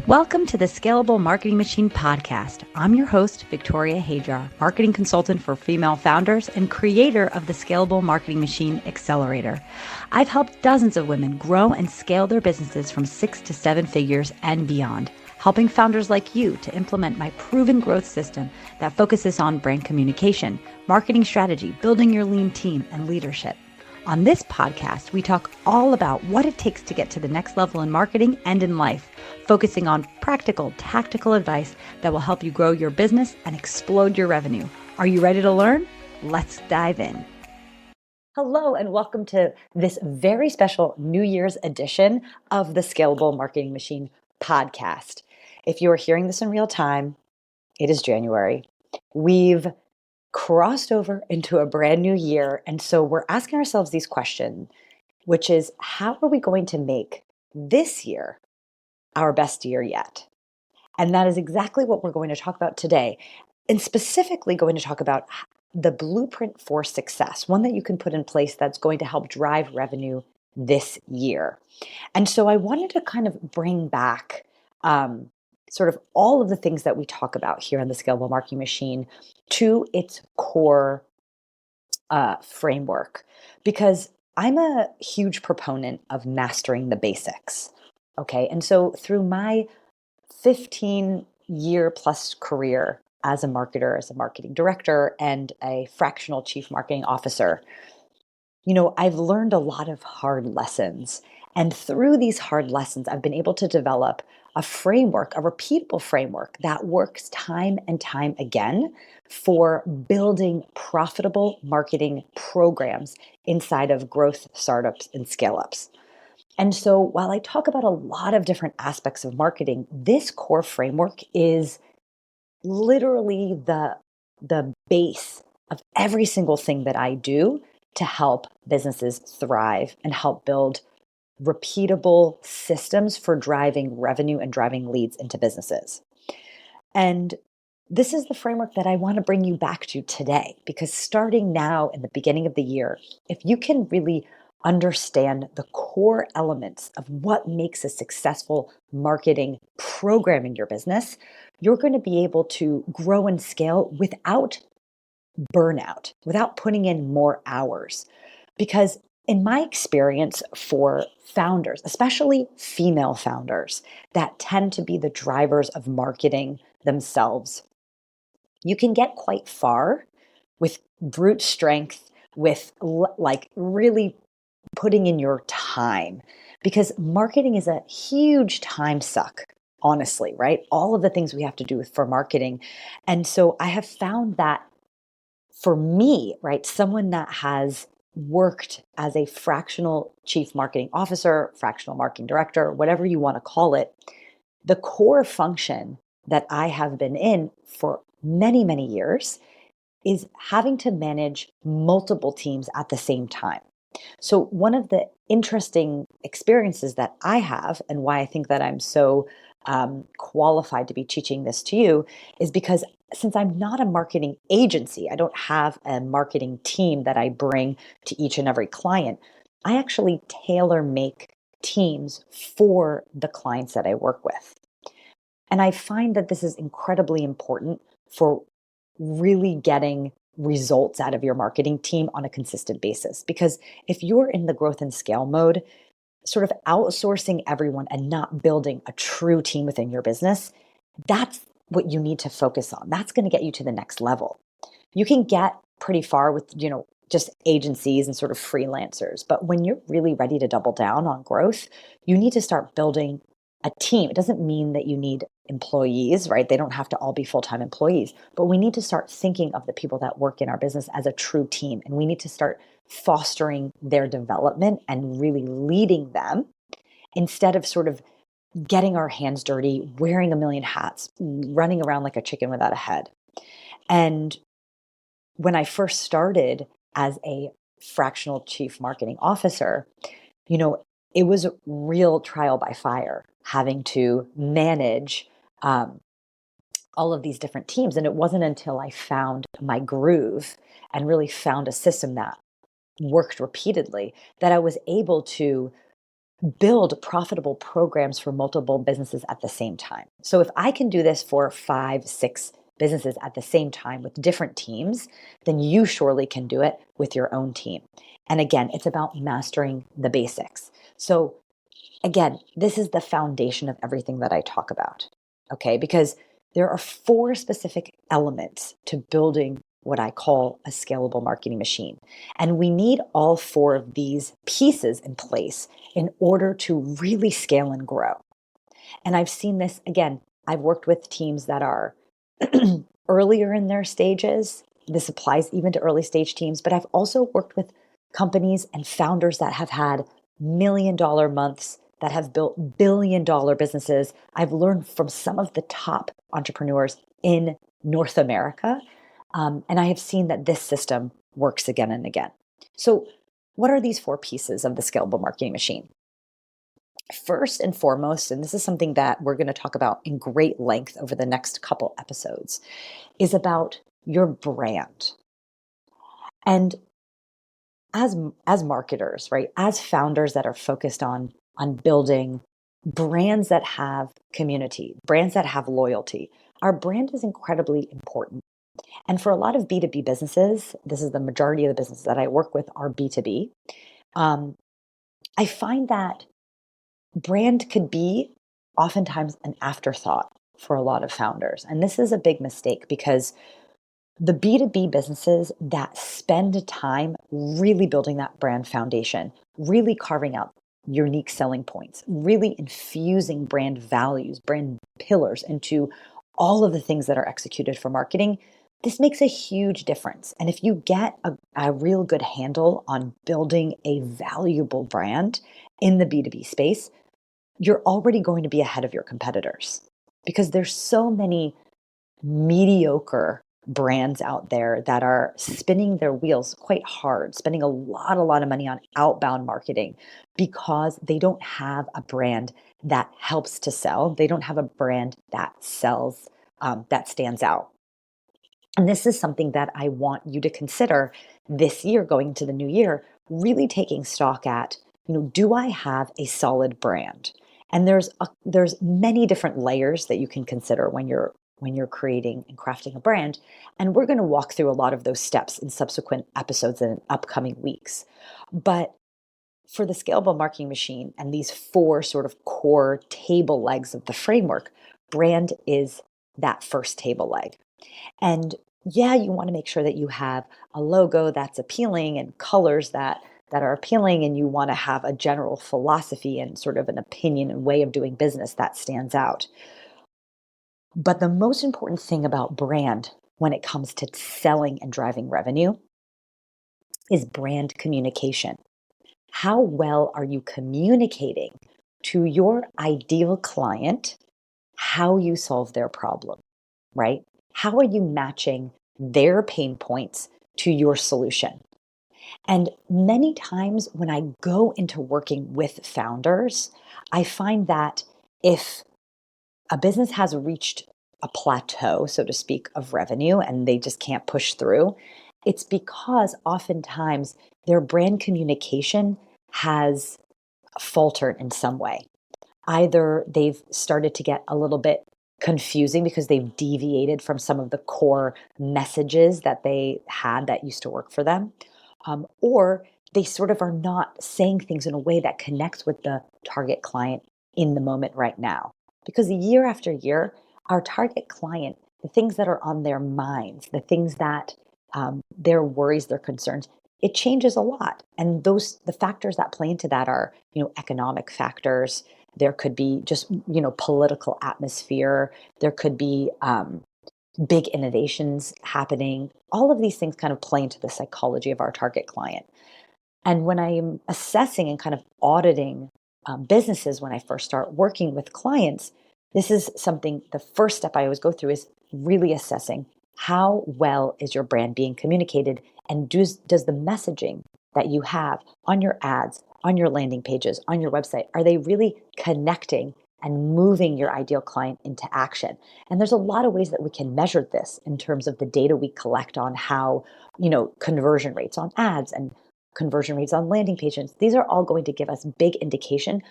Welcome to the Scalable Marketing Machine podcast. I'm your host, Victoria Hajar, marketing consultant for female founders and creator of the Scalable Marketing Machine Accelerator. I've helped dozens of women grow and scale their businesses from 6 to 7 figures and beyond, helping founders like you to implement my proven growth system that focuses on brand communication, marketing strategy, building your lean team, and leadership. On this podcast, we talk all about what it takes to get to the next level in marketing and in life, focusing on practical, tactical advice that will help you grow your business and explode your revenue. Are you ready to learn? Let's dive in. Hello, and welcome to this very special New Year's edition of the Scalable Marketing Machine podcast. If you are hearing this in real time, it is January. We've crossed over into a brand new year. And so we're asking ourselves these questions, which is, how are we going to make this year our best year yet? And that is exactly what we're going to talk about today. And specifically going to talk about the blueprint for success, one that you can put in place that's going to help drive revenue this year. And so I wanted to kind of bring back sort of all of the things that we talk about here on the Scalable Marketing Machine to its core framework, because I'm a huge proponent of mastering the basics. Okay. And so through my 15-year plus career as a marketer, as a marketing director, and a fractional chief marketing officer, I've learned a lot of hard lessons. And through these hard lessons, I've been able to develop a framework, a repeatable framework that works time and time again for building profitable marketing programs inside of growth startups and scale ups. And so while I talk about a lot of different aspects of marketing, this core framework is literally the base of every single thing that I do to help businesses thrive and help build repeatable systems for driving revenue and driving leads into businesses. And this is the framework that I want to bring you back to today, because starting now in the beginning of the year, if you can really understand the core elements of what makes a successful marketing program in your business, you're going to be able to grow and scale without burnout, without putting in more hours. Because in my experience for founders, especially female founders that tend to be the drivers of marketing themselves, you can get quite far with brute strength, with like really putting in your time, because marketing is a huge time suck, honestly, right? All of the things we have to do for marketing. And so I have found that for me, right, someone that has worked as a fractional chief marketing officer, fractional marketing director, whatever you want to call it, the core function that I have been in for many, many years is having to manage multiple teams at the same time. So one of the interesting experiences that I have, and why I think that I'm so qualified to be teaching this to you, is because since I'm not a marketing agency, I don't have a marketing team that I bring to each and every client. I actually tailor make teams for the clients that I work with. And I find that this is incredibly important for really getting results out of your marketing team on a consistent basis. Because if you're in the growth and scale mode, sort of outsourcing everyone and not building a true team within your business, that's what you need to focus on. That's going to get you to the next level. You can get pretty far with, just agencies and sort of freelancers. But when you're really ready to double down on growth, you need to start building a team. It doesn't mean that you need employees, right? They don't have to all be full-time employees, but we need to start thinking of the people that work in our business as a true team. And we need to start fostering their development and really leading them, instead of sort of getting our hands dirty, wearing a million hats, running around like a chicken without a head. And when I first started as a fractional chief marketing officer, it was a real trial by fire, having to manage all of these different teams. And it wasn't until I found my groove and really found a system that worked repeatedly that I was able to build profitable programs for multiple businesses at the same time. So if I can do this for 5, 6 businesses at the same time with different teams, then you surely can do it with your own team. And again, it's about mastering the basics. So again, this is the foundation of everything that I talk about. Okay, because there are 4 specific elements to building what I call a scalable marketing machine. And we need all 4 of these pieces in place in order to really scale and grow. And I've seen this again, I've worked with teams that are earlier in their stages. This applies even to early stage teams, but I've also worked with companies and founders that have had $1 million months, that have built $1 billion businesses. I've learned from some of the top entrepreneurs in North America. And I have seen that this system works again and again. So, what are these 4 pieces of the scalable marketing machine? First and foremost, and this is something that we're going to talk about in great length over the next couple episodes, is about your brand. And as marketers, right, as founders that are focused on building brands that have community, brands that have loyalty, our brand is incredibly important. And for a lot of B2B businesses, this is the majority of the businesses that I work with are B2B. I find that brand could be oftentimes an afterthought for a lot of founders. And this is a big mistake because the B2B businesses that spend time really building that brand foundation, really carving out unique selling points, really infusing brand values, brand pillars into all of the things that are executed for marketing, this makes a huge difference. And if you get a real good handle on building a valuable brand in the B2B space, you're already going to be ahead of your competitors because there's so many mediocre brands out there that are spinning their wheels quite hard, spending a lot of money on outbound marketing because they don't have a brand that helps to sell. They don't have a brand that sells, that stands out. And this is something that I want you to consider this year, going into the new year, really taking stock at, do I have a solid brand? And there's many different layers that you can consider when you're creating and crafting a brand. And we're going to walk through a lot of those steps in subsequent episodes in upcoming weeks. But for the scalable marketing machine and these 4 sort of core table legs of the framework, brand is that first table leg. And yeah, you want to make sure that you have a logo that's appealing and colors that are appealing, and you want to have a general philosophy and sort of an opinion and way of doing business that stands out. But the most important thing about brand when it comes to selling and driving revenue is brand communication. How well are you communicating to your ideal client how you solve their problem, right? How are you matching their pain points to your solution? And many times when I go into working with founders, I find that if a business has reached a plateau, so to speak, of revenue and they just can't push through, it's because oftentimes their brand communication has faltered in some way. Either they've started to get a little bit confusing because they've deviated from some of the core messages that they had that used to work for them, or they sort of are not saying things in a way that connects with the target client in the moment right now. Because year after year, our target client, the things that are on their minds, the things that their worries, their concerns, it changes a lot. And the factors that play into that are, economic factors. There could be just, political atmosphere. There could be big innovations happening. All of these things kind of play into the psychology of our target client. And when I'm assessing and kind of auditing businesses, when I first start working with clients, this is something, the first step I always go through is really assessing how well is your brand being communicated, and does the messaging that you have on your ads, on your landing pages, on your website, are they really connecting and moving your ideal client into action? And there's a lot of ways that we can measure this in terms of the data we collect on how, conversion rates on ads and conversion rates on landing pages. These are all going to give us big indication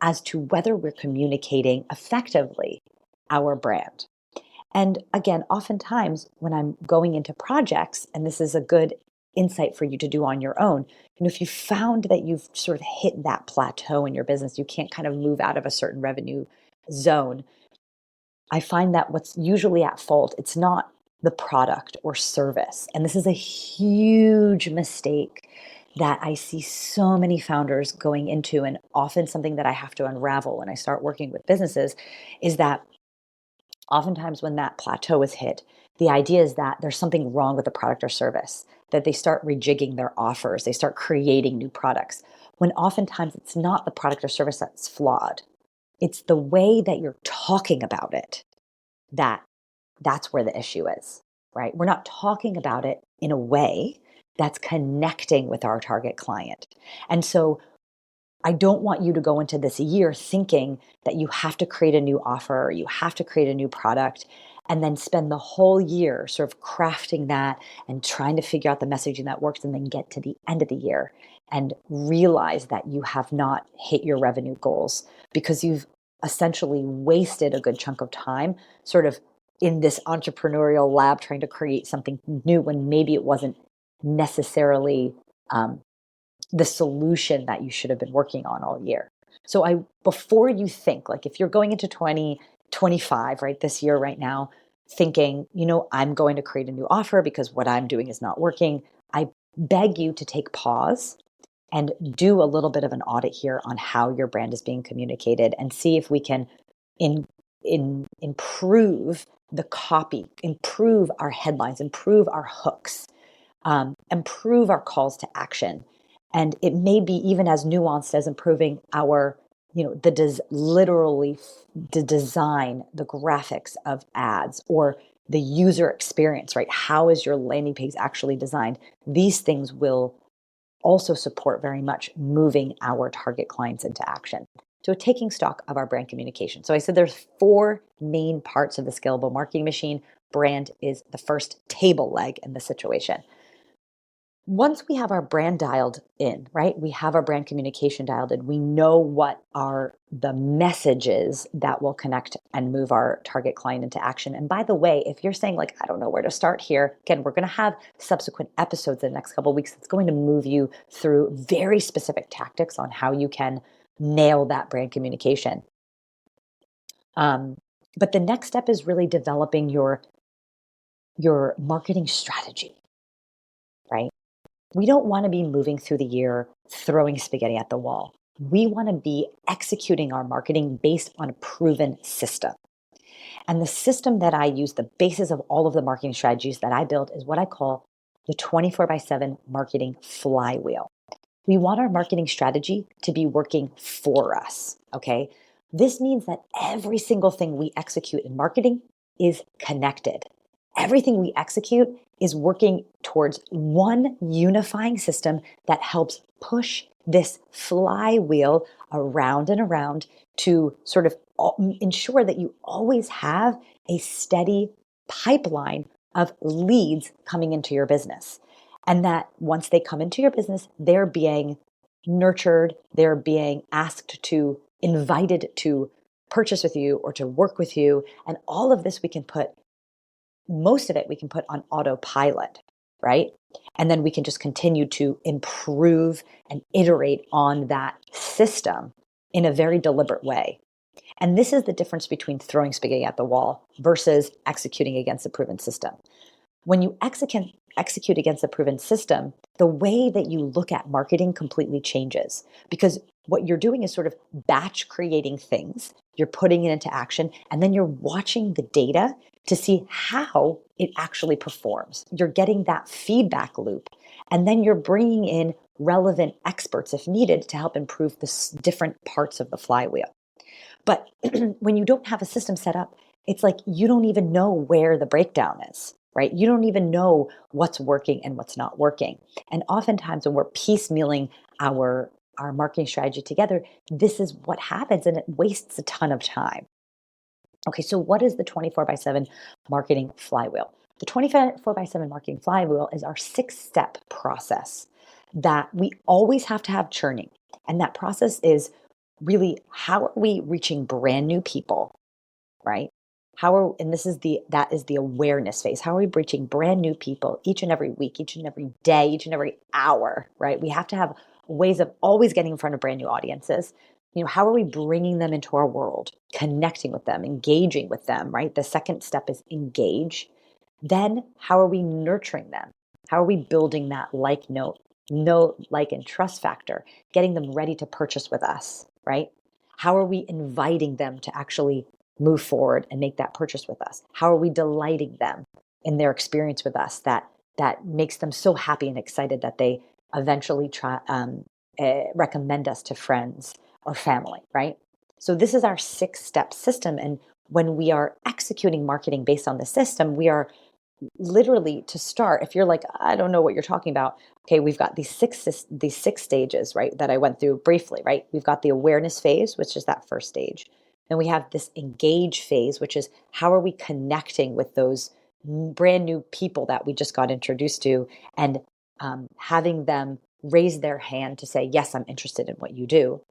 as to whether we're communicating effectively our brand. And again, oftentimes when I'm going into projects, and this is a good insight for you to do on your own, if you found that you've sort of hit that plateau in your business, you can't kind of move out of a certain revenue zone. I find that what's usually at fault, it's not the product or service. And this is a huge mistake that I see so many founders going into, and often something that I have to unravel when I start working with businesses is that oftentimes when that plateau is hit, the idea is that there's something wrong with the product or service, that they start rejigging their offers, they start creating new products, when oftentimes it's not the product or service that's flawed. It's the way that you're talking about it that's where the issue is, right? We're not talking about it in a way that's connecting with our target client. And so I don't want you to go into this year thinking that you have to create a new offer, or you have to create a new product, and then spend the whole year sort of crafting that and trying to figure out the messaging that works, and then get to the end of the year and realize that you have not hit your revenue goals because you've essentially wasted a good chunk of time sort of in this entrepreneurial lab trying to create something new when maybe it wasn't necessarily the solution that you should have been working on all year. So before you think, like if you're going into 2025, right, this year right now, thinking, I'm going to create a new offer because what I'm doing is not working, I beg you to take pause and do a little bit of an audit here on how your brand is being communicated and see if we can improve the copy, improve our headlines, improve our hooks, improve our calls to action. And it may be even as nuanced as improving our, literally the design, the graphics of ads, or the user experience, right? How is your landing page actually designed? These things will also support very much moving our target clients into action. So taking stock of our brand communication. So I said there's 4 main parts of the scalable marketing machine. Brand is the first table leg in the situation. Once we have our brand dialed in, right? We have our brand communication dialed in. We know what are the messages that will connect and move our target client into action. And by the way, if you're saying like, I don't know where to start here, again, we're going to have subsequent episodes in the next couple of weeks. It's going to move you through very specific tactics on how you can nail that brand communication. But the next step is really developing your marketing strategy, right? We don't want to be moving through the year throwing spaghetti at the wall. We want to be executing our marketing based on a proven system. And the system that I use, the basis of all of the marketing strategies that I build, is what I call the 24/7 marketing flywheel. We want our marketing strategy to be working for us, okay? This means that every single thing we execute in marketing is connected. Everything we execute is working towards one unifying system that helps push this flywheel around and around to sort of ensure that you always have a steady pipeline of leads coming into your business. And that once they come into your business, they're being nurtured, they're being invited to purchase with you or to work with you. And all of this most of it we can put on autopilot, right? And then we can just continue to improve and iterate on that system in a very deliberate way. And this is the difference between throwing spaghetti at the wall versus executing against a proven system. When you execute against a proven system, the way that you look at marketing completely changes, because what you're doing is sort of batch creating things. You're putting it into action, and then you're watching the data to see how it actually performs. You're getting that feedback loop, and then you're bringing in relevant experts if needed to help improve the different parts of the flywheel. But when you don't have a system set up, it's like you don't even know where the breakdown is, right? You don't even know what's working and what's not working. And oftentimes when we're piecemealing our marketing strategy together, this is what happens, and it wastes a ton of time. Okay, so what is the 24/7 marketing flywheel? The 24/7 marketing flywheel is our 6-step process that we always have to have churning. And that process is really, how are we reaching brand new people, right? And that is the awareness phase. How are we reaching brand new people each and every week, each and every day, each and every hour, right? We have to have ways of always getting in front of brand new audiences. How are we bringing them into our world, connecting with them, engaging with them, right? The second step is engage. Then how are we nurturing them? How are we building that like and trust factor, getting them ready to purchase with us, right? How are we inviting them to actually move forward and make that purchase with us? How are we delighting them in their experience with us that makes them so happy and excited that they eventually recommend us to friends or family, right? So this is our 6-step system. And when we are executing marketing based on the system, we are literally, to start, if you're like, I don't know what you're talking about, okay, we've got these six stages, right, that I went through briefly, right? We've got the awareness phase, which is that first stage. Then we have this engage phase, which is how are we connecting with those brand new people that we just got introduced to, and having them raise their hand to say, yes, I'm interested in what you do.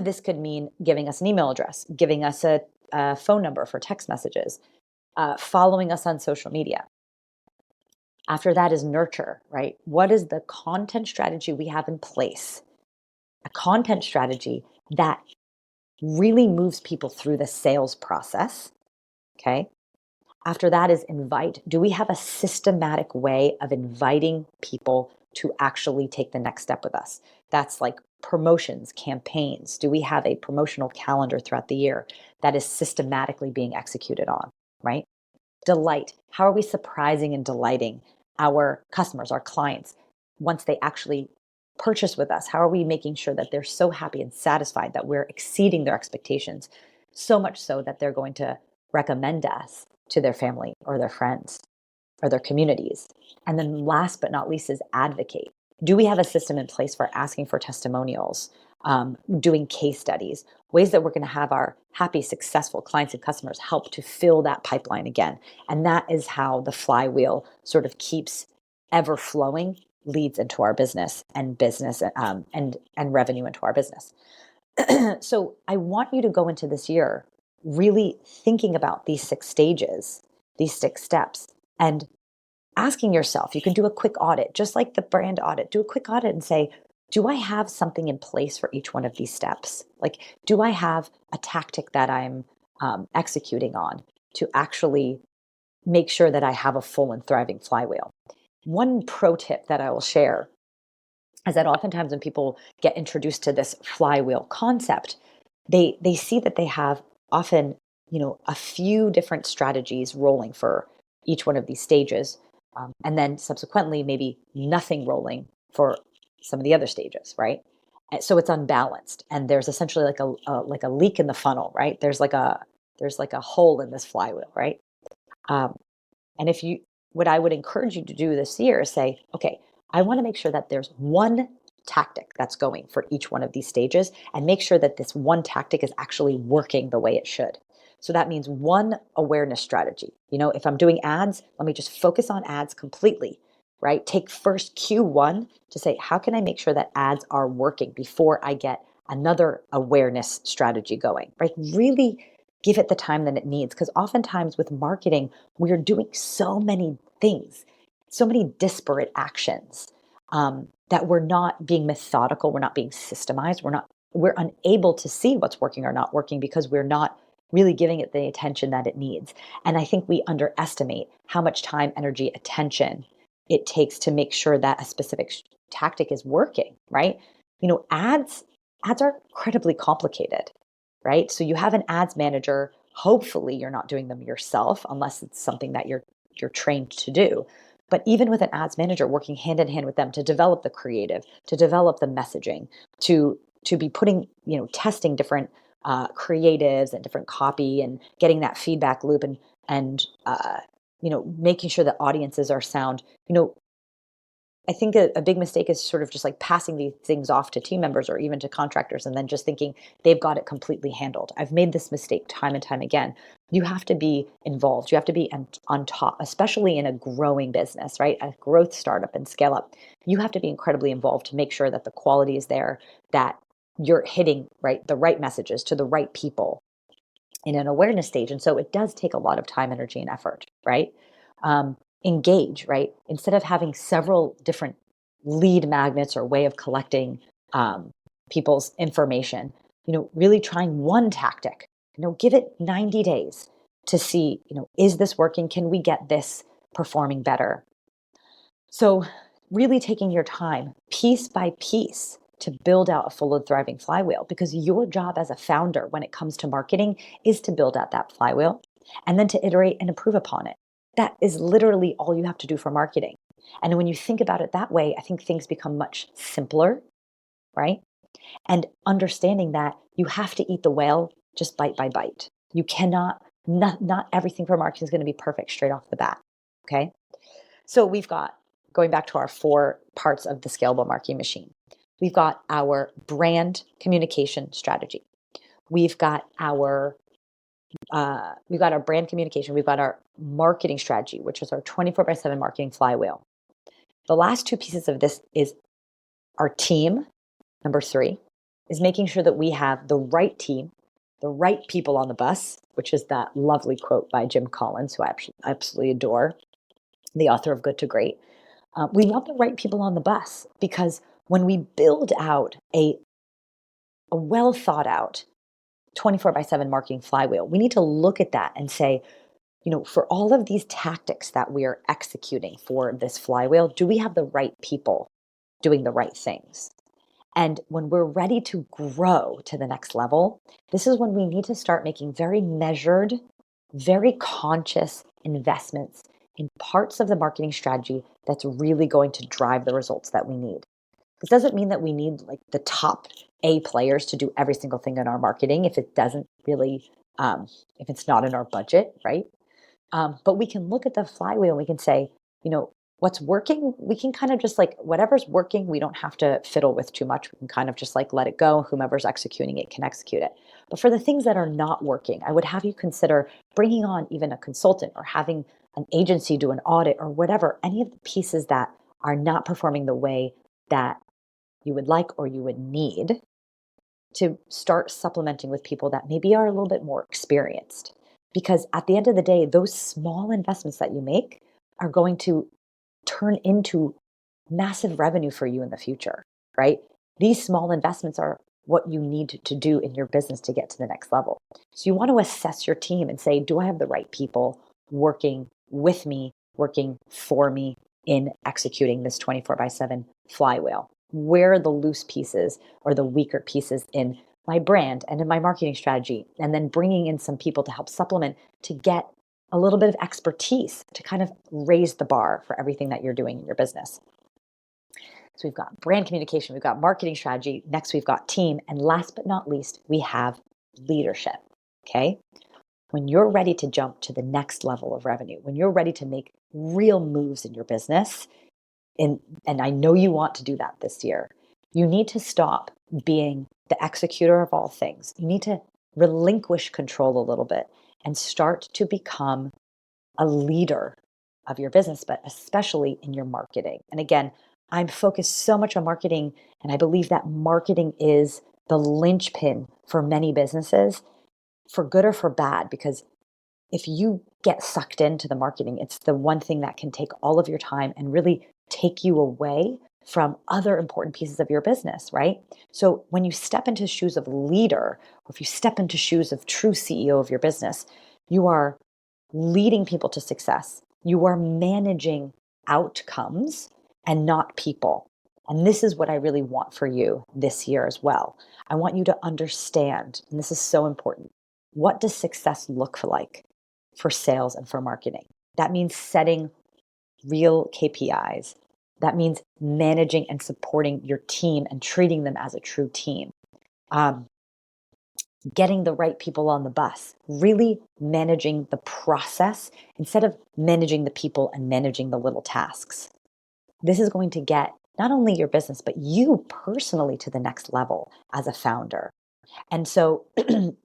This could mean giving us an email address, giving us a phone number for text messages, following us on social media. After that is nurture, right? What is the content strategy we have in place? A content strategy that really moves people through the sales process. Okay. After that is invite. Do we have a systematic way of inviting people to actually take the next step with us? That's like promotions, campaigns. Do we have a promotional calendar throughout the year that is systematically being executed on, right? Delight. How are we surprising and delighting our customers, our clients, once they actually purchase with us? How are we making sure that they're so happy and satisfied that we're exceeding their expectations, so much so that they're going to recommend us to their family or their friends or their communities? And then last but not least is advocate. Do we have a system in place for asking for testimonials, doing case studies, ways that we're going to have our happy, successful clients and customers help to fill that pipeline again? And that is how the flywheel sort of keeps ever flowing, leads into our business and revenue into our business. So I want you to go into this year really thinking about these 6 stages, these 6 steps, and asking yourself. You can do a quick audit, just like the brand audit. Do a quick audit and say, do I have something in place for each one of these steps? Like, do I have a tactic that I'm executing on to actually make sure that I have a full and thriving flywheel? One pro tip that I will share is that oftentimes when people get introduced to this flywheel concept, they see that they have often, a few different strategies rolling for each one of these stages, and then subsequently maybe nothing rolling for some of the other stages, right? And so it's unbalanced, and there's essentially like a leak in the funnel, right? There's like a hole in this flywheel, right? Um, and what I would encourage you to do this year is say, okay, I want to make sure that there's one tactic that's going for each one of these stages, and make sure that this one tactic is actually working the way it should. So that means one awareness strategy. If I'm doing ads, let me just focus on ads completely, right? Take first Q1 to say, how can I make sure that ads are working before I get another awareness strategy going, right? Really give it the time that it needs. Because oftentimes with marketing, we are doing so many things, so many disparate actions, that we're not being methodical, we're not being systemized, we're unable to see what's working or not working because we're not really giving it the attention that it needs. And I think we underestimate how much time, energy, attention it takes to make sure that a specific tactic is working, right? Ads are incredibly complicated, right? So you have an ads manager. Hopefully you're not doing them yourself unless it's something that you're trained to do. But even with an ads manager, working hand in hand with them to develop the creative, to develop the messaging, to be putting, testing different creatives and different copy and getting that feedback loop, and making sure that audiences are sound. I think a big mistake is sort of just like passing these things off to team members or even to contractors and then just thinking they've got it completely handled. I've made this mistake time and time again. You have to be involved. You have to be on top, especially in a growing business, right? A growth startup and scale up. You have to be incredibly involved to make sure that the quality is there, that you're hitting the right messages to the right people in an awareness stage. And so it does take a lot of time, energy, and effort, right? Engage, right? Instead of having several different lead magnets or way of collecting people's information, really trying one tactic, give it 90 days to see, is this working? Can we get this performing better? So really taking your time piece by piece to build out a full and thriving flywheel, because your job as a founder when it comes to marketing is to build out that flywheel and then to iterate and improve upon it. That is literally all you have to do for marketing. And when you think about it that way, I think things become much simpler, right? And understanding that you have to eat the whale just bite by bite. You cannot, not everything for marketing is going to be perfect straight off the bat. Okay. So we've got, going back to our 4 parts of the scalable marketing machine, we've got our brand communication strategy. We've got our brand communication. We've got our marketing strategy, which is our 24/7 marketing flywheel. The last 2 pieces of this is our team. Number 3 is making sure that we have the right team, the right people on the bus, which is that lovely quote by Jim Collins, who I absolutely adore, the author of Good to Great. We want the right people on the bus, because when we build out a well thought out 24/7 marketing flywheel, we need to look at that and say, for all of these tactics that we are executing for this flywheel, do we have the right people doing the right things? And when we're ready to grow to the next level, this is when we need to start making very measured, very conscious investments in parts of the marketing strategy that's really going to drive the results that we need. This doesn't mean that we need the top A players to do every single thing in our marketing if it doesn't really, if it's not in our budget, right? But we can look at the flywheel and we can say, what's working, we can kind of just whatever's working, we don't have to fiddle with too much. We can kind of just let it go. Whomever's executing it can execute it. But for the things that are not working, I would have you consider bringing on even a consultant or having an agency do an audit or whatever, any of the pieces that are not performing the way that you would like or you would need, to start supplementing with people that maybe are a little bit more experienced. Because at the end of the day, those small investments that you make are going to turn into massive revenue for you in the future, right? These small investments are what you need to do in your business to get to the next level. So you want to assess your team and say, do I have the right people working with me, working for me in executing this 24/7 flywheel? Where are the loose pieces or the weaker pieces in my brand and in my marketing strategy? And then bringing in some people to help supplement to get a little bit of expertise to kind of raise the bar for everything that you're doing in your business. So we've got brand communication, we've got marketing strategy, next we've got team, and last but not least, we have leadership, okay? When you're ready to jump to the next level of revenue, when you're ready to make real moves in your business, and I know you want to do that this year, you need to stop being the executor of all things. You need to relinquish control a little bit and start to become a leader of your business, but especially in your marketing. And again, I'm focused so much on marketing, and I believe that marketing is the linchpin for many businesses, for good or for bad, because if you get sucked into the marketing, it's the one thing that can take all of your time and really take you away from other important pieces of your business, right? So when you step into shoes of leader, or if you step into shoes of true CEO of your business, you are leading people to success. You are managing outcomes and not people. And this is what I really want for you this year as well. I want you to understand, and this is so important, what does success look like for sales and for marketing? That means setting real KPIs. That means managing and supporting your team and treating them as a true team. Getting the right people on the bus, really managing the process instead of managing the people and managing the little tasks. This is going to get not only your business, but you personally to the next level as a founder. And so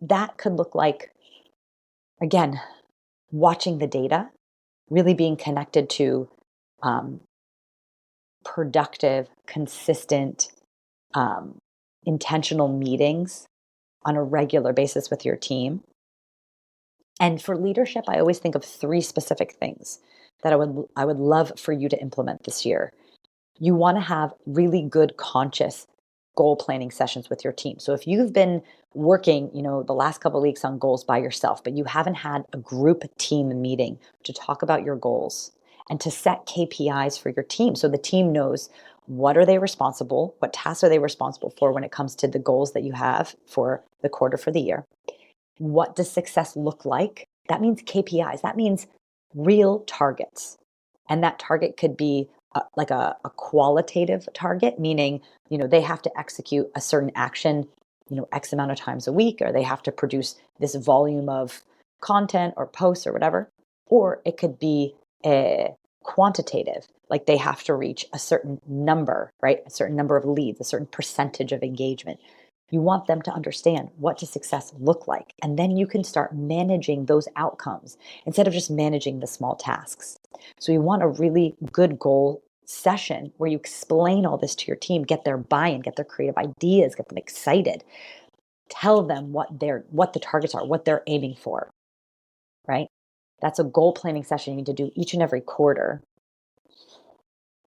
that could look like, Again, watching the data, really being connected to um, productive, consistent, um, intentional meetings on a regular basis with your team. And for leadership, I always think of three specific things that I would love for you to implement this year. You want to have really good conscious goal planning sessions with your team. So if you've been working, the last couple of weeks on goals by yourself, but you haven't had a group team meeting to talk about your goals and to set KPIs for your team so the team knows what tasks are they responsible for when it comes to the goals that you have for the quarter, for the year. What does success look like? That means KPIs. That means real targets. And that target could be like a qualitative target, meaning, they have to execute a certain action, X amount of times a week, or they have to produce this volume of content or posts or whatever. Or it could be a quantitative, like they have to reach a certain number, right? A certain number of leads, a certain percentage of engagement. You want them to understand what does success look like. And then you can start managing those outcomes instead of just managing the small tasks. So you want a really good goal session where you explain all this to your team, get their buy-in, get their creative ideas, get them excited. Tell them what the targets are, what they're aiming for, right? That's a goal planning session you need to do each and every quarter.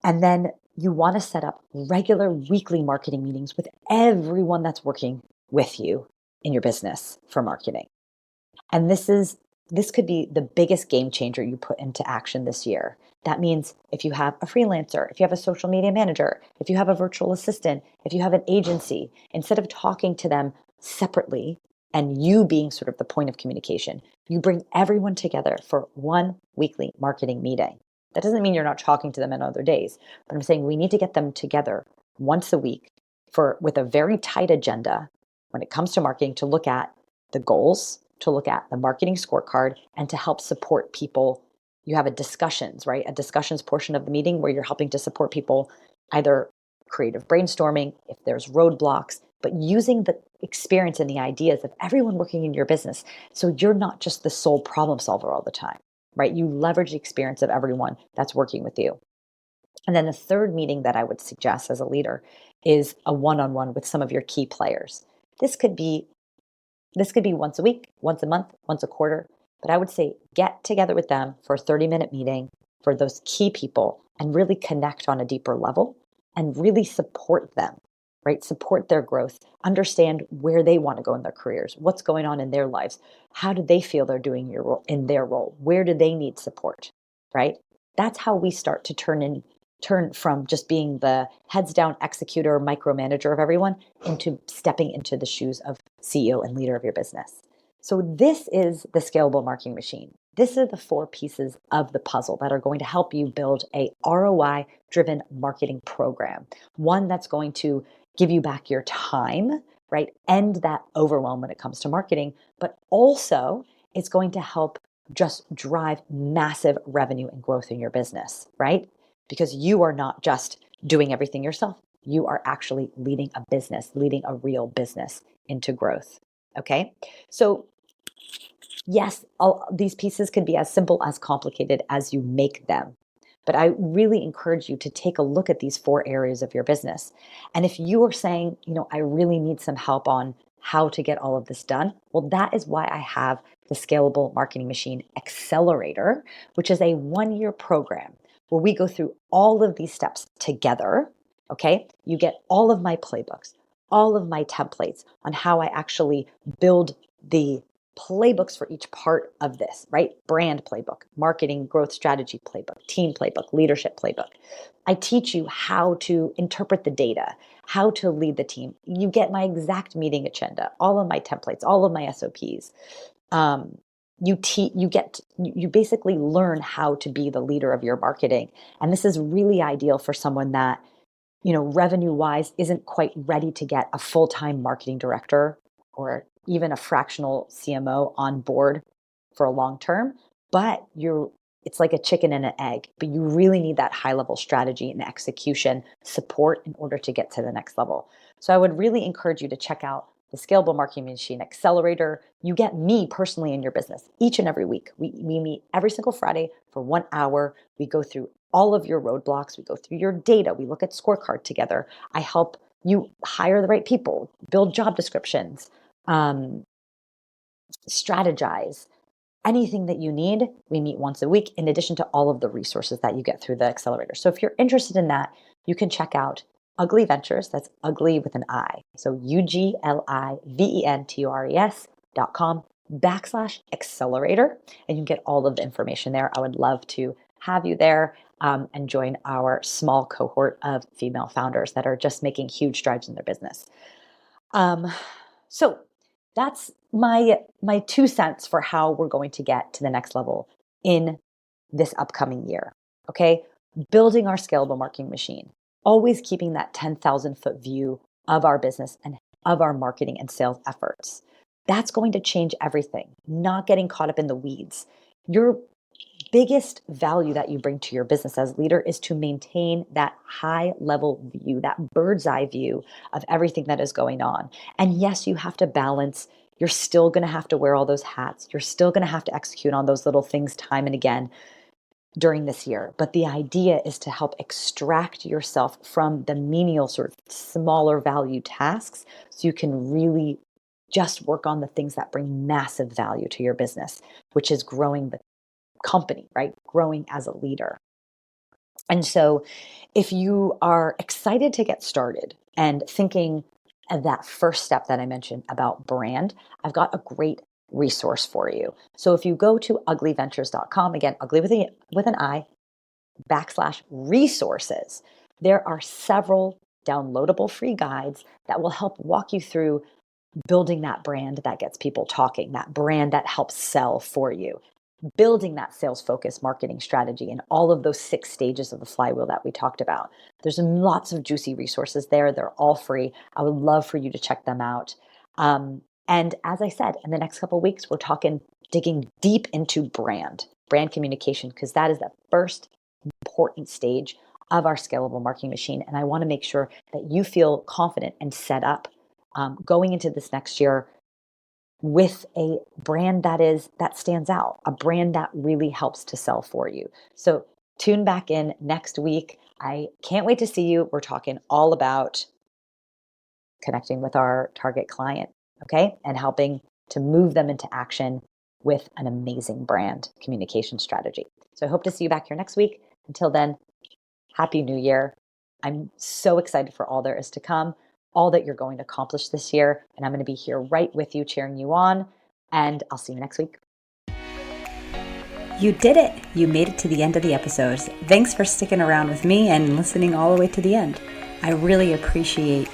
And then you want to set up regular weekly marketing meetings with everyone that's working with you in your business for marketing. And this could be the biggest game changer you put into action this year. That means if you have a freelancer, if you have a social media manager, if you have a virtual assistant, if you have an agency, instead of talking to them separately and you being sort of the point of communication, you bring everyone together for one weekly marketing meeting. That doesn't mean you're not talking to them on other days, but I'm saying we need to get them together once a week with a very tight agenda when it comes to marketing, to look at the goals, to look at the marketing scorecard, and to help support people. You have a discussions portion of the meeting where you're helping to support people, either creative brainstorming, if there's roadblocks, but using the experience and the ideas of everyone working in your business. So you're not just the sole problem solver all the time, right? You leverage the experience of everyone that's working with you. And then the third meeting that I would suggest as a leader is a one-on-one with some of your key players. This could be once a week, once a month, once a quarter, but I would say get together with them for a 30-minute meeting for those key people and really connect on a deeper level and really support them, right? Support their growth, understand where they want to go in their careers, what's going on in their lives, how do they feel they're doing in their role, where do they need support, right? That's how we start to turn from just being the heads down executor, micromanager of everyone, into stepping into the shoes of CEO and leader of your business. So this is the scalable marketing machine. This are the four pieces of the puzzle that are going to help you build a ROI driven marketing program. One that's going to give you back your time, right? End that overwhelm when it comes to marketing, but also it's going to help just drive massive revenue and growth in your business, right? Because you are not just doing everything yourself. You are actually leading a real business into growth. Okay. So yes, these pieces can be as simple as complicated as you make them. But I really encourage you to take a look at these four areas of your business. And if you are saying, I really need some help on how to get all of this done, well, that is why I have the Scalable Marketing Machine Accelerator, which is a 1-year program where we go through all of these steps together. Okay. You get all of my playbooks, all of my templates on how I actually build the playbooks for each part of this, right? Brand playbook, marketing growth strategy playbook, team playbook, leadership playbook. I teach you how to interpret the data, how to lead the team. You get my exact meeting agenda, all of my templates, all of my SOPs. You basically learn how to be the leader of your marketing. And this is really ideal for someone that, revenue wise isn't quite ready to get a full-time marketing director or even a fractional CMO on board for a long term, but it's like a chicken and an egg, but you really need that high level strategy and execution support in order to get to the next level. So I would really encourage you to check out the Scalable Marketing Machine Accelerator. You get me personally in your business each and every week. We meet every single Friday for 1 hour. We go through all of your roadblocks. We go through your data. We look at scorecard together. I help you hire the right people, build job descriptions, strategize. Anything that you need, we meet once a week, in addition to all of the resources that you get through the accelerator. So if you're interested in that, you can check out Ugly Ventures. That's ugly with an I. So ugliventures.com/accelerator. And you can get all of the information there. I would love to have you there and join our small cohort of female founders that are just making huge strides in their business. So that's my 2 cents for how we're going to get to the next level in this upcoming year. Okay, building our scalable marketing machine, always keeping that 10,000 foot view of our business and of our marketing and sales efforts. That's going to change everything. Not getting caught up in the weeds. Your biggest value that you bring to your business as a leader is to maintain that high level view, that bird's eye view of everything that is going on. And yes, you have to balance. You're still going to have to wear all those hats. You're still going to have to execute on those little things time and again during this year. But the idea is to help extract yourself from the menial, sort of smaller value tasks so you can really just work on the things that bring massive value to your business, which is growing the company, right? Growing as a leader. And so if you are excited to get started and thinking of that first step that I mentioned about brand, I've got a great resource for you. So if you go to uglyventures.com, again, ugly with an I, /resources, there are several downloadable free guides that will help walk you through building that brand that gets people talking, that brand that helps sell for you, building that sales focused marketing strategy and all of those 6 stages of the flywheel that we talked about. There's lots of juicy resources there. They're all free. I would love for you to check them out. And as I said, in the next couple of weeks, we're digging deep into brand communication, because that is the first important stage of our scalable marketing machine. And I want to make sure that you feel confident and set up going into this next year with a brand that stands out, a brand that really helps to sell for you. So tune back in next week. I can't wait to see you. We're talking all about connecting with our target client, okay? And helping to move them into action with an amazing brand communication strategy. So I hope to see you back here next week. Until then, Happy New Year. I'm so excited for all there is to come, all that you're going to accomplish this year. And I'm going to be here right with you, cheering you on. And I'll see you next week. You did it. You made it to the end of the episode. Thanks for sticking around with me and listening all the way to the end. I really appreciate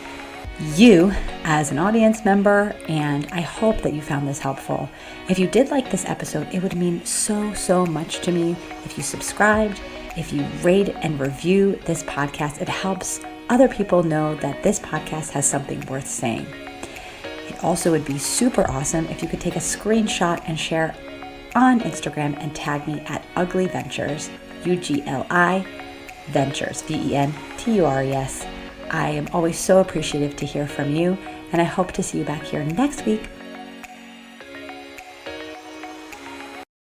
you as an audience member, and I hope that you found this helpful. If you did like this episode, it would mean so much to me if you subscribed, if you rate and review this podcast. It helps other people know that this podcast has something worth saying. It also would be super awesome if you could take a screenshot and share on Instagram and tag me at Ugly Ventures, UGLI Ventures, VENTURES. I am always so appreciative to hear from you, and I hope to see you back here next week